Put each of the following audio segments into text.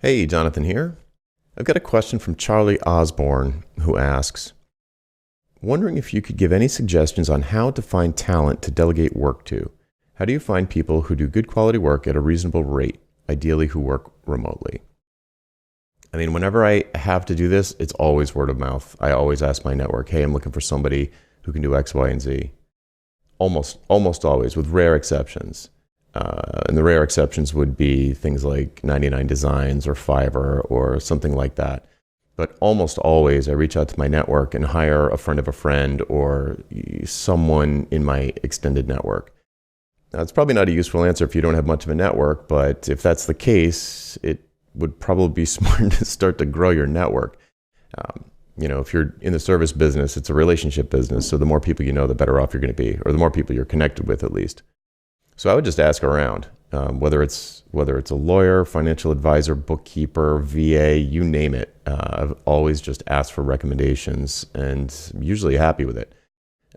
Hey, Jonathan here. I've got a question from Charlie Osborne who asks, wondering if you could give any suggestions on how to find talent to delegate work to. How do you find people who do good quality work at a reasonable rate, ideally who work remotely? I mean, whenever I have to do this, it's always word of mouth. I always ask my network, hey, I'm looking for somebody who can do X, Y, and Z. Almost always, with rare exceptions. And the rare exceptions would be things like 99 Designs or Fiverr or something like that. But almost always I reach out to my network and hire a friend of a friend or someone in my extended network. Now, it's probably not a useful answer if you don't have much of a network, but if that's the case, it would probably be smart to start to grow your network. If you're in the service business, it's a relationship business. So the more people you know, the better off you're going to be, or the more people you're connected with at least. So I would just ask around, whether it's a lawyer, financial advisor, bookkeeper, VA, you name it. I've always just asked for recommendations and I'm usually happy with it.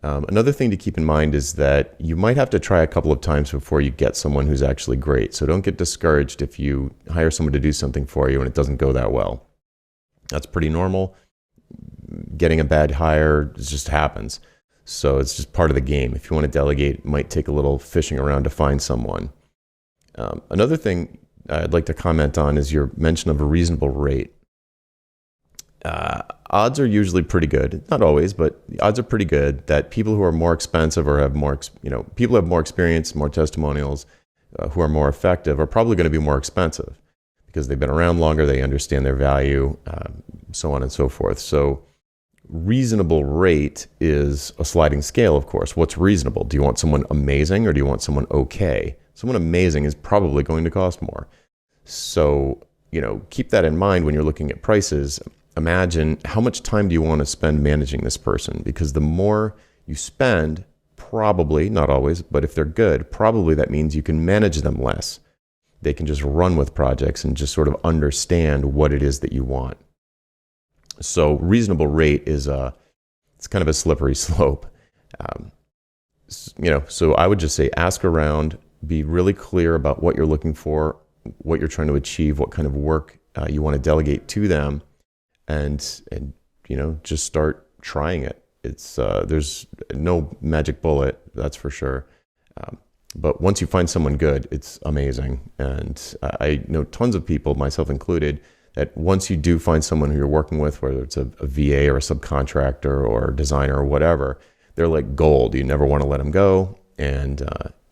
Another thing to keep in mind is that you might have to try a couple of times before you get someone who's actually great. So don't get discouraged if you hire someone to do something for you and it doesn't go that well. That's pretty normal. Getting a bad hire just happens. So it's just part of the game. If you want to delegate, it might take a little fishing around to find someone. Another thing I'd like to comment on is your mention of a reasonable rate. Odds are usually pretty good. Not always, but the odds are pretty good that people who are more expensive or have more, people who have more experience, more testimonials, who are more effective are probably going to be more expensive because they've been around longer, they understand their value, so on and so forth. So reasonable rate is a sliding scale, of course. What's reasonable? Do you want someone amazing or do you want someone okay? Someone amazing is probably going to cost more. So, keep that in mind when you're looking at prices. Imagine how much time do you want to spend managing this person? Because the more you spend, probably, not always, but if they're good, probably that means you can manage them less. They can just run with projects and just sort of understand what it is that you want. So reasonable rate is it's kind of a slippery slope. So I would just say ask around, be really clear about what you're looking for, what you're trying to achieve, what kind of work you want to delegate to them, and just start trying it. It's there's no magic bullet, that's for sure. But once you find someone good, it's amazing. And I know tons of people, myself included, that once you do find someone who you're working with, whether it's a VA or a subcontractor or a designer or whatever, they're like gold. You never want to let them go. And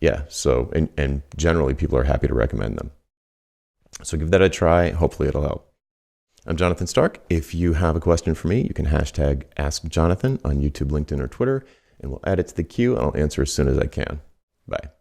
and generally people are happy to recommend them. So give that a try. Hopefully it'll help. I'm Jonathan Stark. If you have a question for me, you can hashtag AskJonathan on YouTube, LinkedIn, or Twitter, and we'll add it to the queue and I'll answer as soon as I can. Bye.